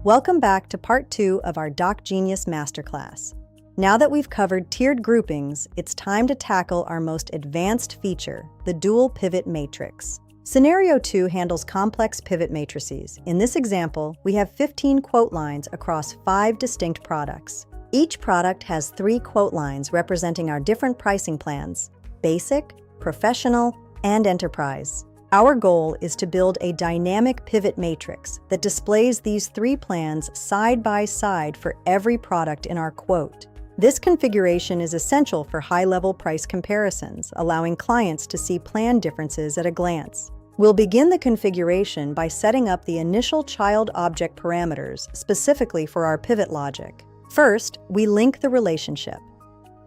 Welcome back to part 2 of our DocGenius masterclass. Now that we've covered tiered groupings, it's time to tackle our most advanced feature, the dual pivot matrix. Scenario 2 handles complex pivot matrices. In this example, we have 15 quote lines across 5 distinct products. Each product has 3 quote lines representing our different pricing plans: basic, professional, and enterprise. Our goal is to build a dynamic pivot matrix that displays these 3 plans side by side for every product in our quote. This configuration is essential for high-level price comparisons, allowing clients to see plan differences at a glance. We'll begin the configuration by setting up the initial child object parameters specifically for our pivot logic. First, we link the relationship.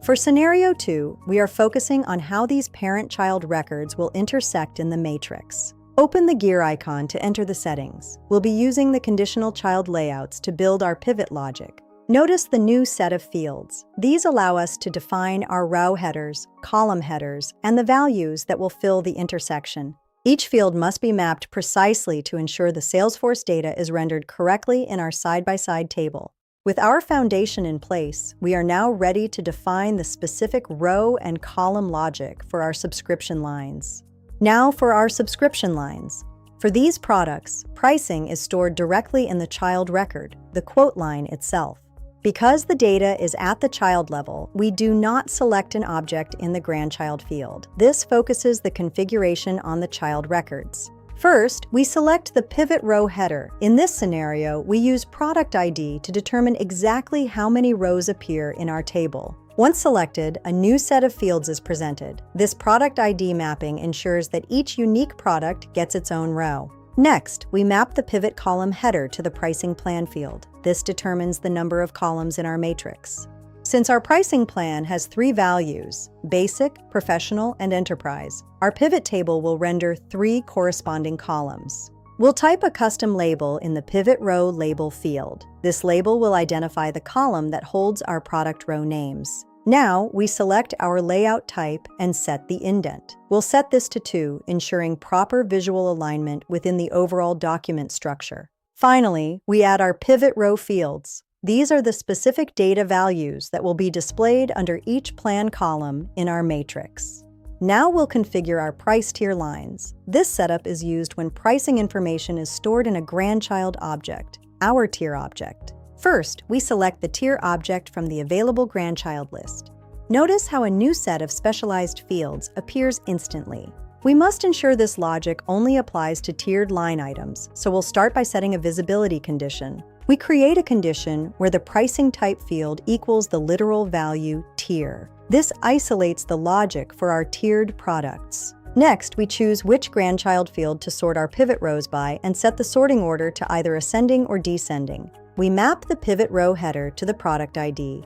For Scenario 2, we are focusing on how these parent-child records will intersect in the matrix. Open the gear icon to enter the settings. We'll be using the conditional child layouts to build our pivot logic. Notice the new set of fields. These allow us to define our row headers, column headers, and the values that will fill the intersection. Each field must be mapped precisely to ensure the Salesforce data is rendered correctly in our side-by-side table. With our foundation in place, we are now ready to define the specific row and column logic for our subscription lines. Now for our subscription lines. For these products, pricing is stored directly in the child record, the quote line itself. Because the data is at the child level, we do not select an object in the grandchild field. This focuses the configuration on the child records. First, we select the pivot row header. In this scenario, we use product ID to determine exactly how many rows appear in our table. Once selected, a new set of fields is presented. This product ID mapping ensures that each unique product gets its own row. Next, we map the pivot column header to the pricing plan field. This determines the number of columns in our matrix. Since our pricing plan has 3 values, basic, professional, and enterprise, our pivot table will render 3 corresponding columns. We'll type a custom label in the pivot row label field. This label will identify the column that holds our product row names. Now, we select our layout type and set the indent. We'll set this to 2, ensuring proper visual alignment within the overall document structure. Finally, we add our pivot row fields. These are the specific data values that will be displayed under each plan column in our matrix. Now we'll configure our price tier lines. This setup is used when pricing information is stored in a grandchild object, our tier object. First, we select the tier object from the available grandchild list. Notice how a new set of specialized fields appears instantly. We must ensure this logic only applies to tiered line items, so we'll start by setting a visibility condition. We create a condition where the pricing type field equals the literal value tier. This isolates the logic for our tiered products. Next, we choose which grandchild field to sort our pivot rows by and set the sorting order to either ascending or descending. We map the pivot row header to the product ID.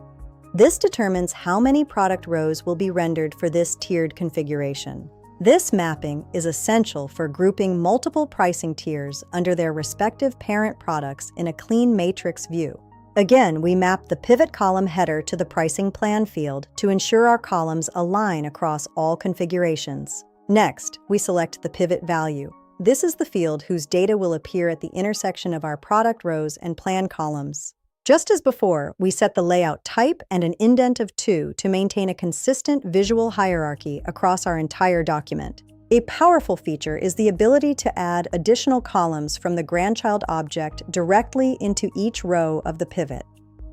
This determines how many product rows will be rendered for this tiered configuration. This mapping is essential for grouping multiple pricing tiers under their respective parent products in a clean matrix view. Again, we map the pivot column header to the pricing plan field to ensure our columns align across all configurations. Next, we select the pivot value. This is the field whose data will appear at the intersection of our product rows and plan columns. Just as before, we set the layout type and an indent of 2 to maintain a consistent visual hierarchy across our entire document. A powerful feature is the ability to add additional columns from the grandchild object directly into each row of the pivot.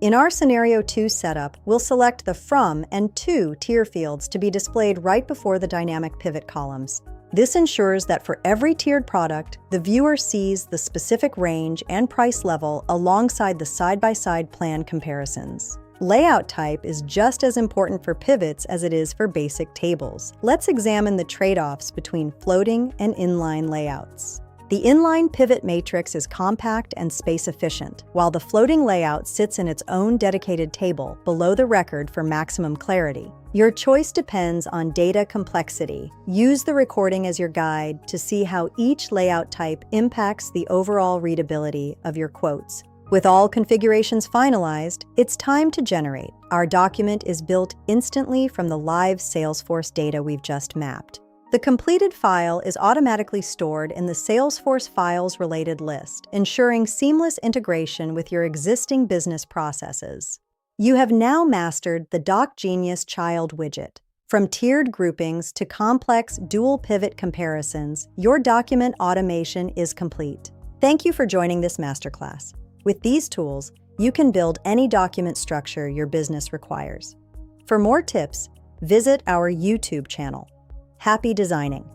In our Scenario 2 setup, we'll select the From and To tier fields to be displayed right before the dynamic pivot columns. This ensures that for every tiered product, the viewer sees the specific range and price level alongside the side-by-side plan comparisons. Layout type is just as important for pivots as it is for basic tables. Let's examine the trade-offs between floating and inline layouts. The inline pivot matrix is compact and space-efficient, while the floating layout sits in its own dedicated table below the record for maximum clarity. Your choice depends on data complexity. Use the recording as your guide to see how each layout type impacts the overall readability of your quotes. With all configurations finalized, it's time to generate. Our document is built instantly from the live Salesforce data we've just mapped. The completed file is automatically stored in the Salesforce Files Related list, ensuring seamless integration with your existing business processes. You have now mastered the DocGenius child widget. From tiered groupings to complex dual pivot comparisons, your document automation is complete. Thank you for joining this masterclass. With these tools, you can build any document structure your business requires. For more tips, visit our YouTube channel. Happy designing!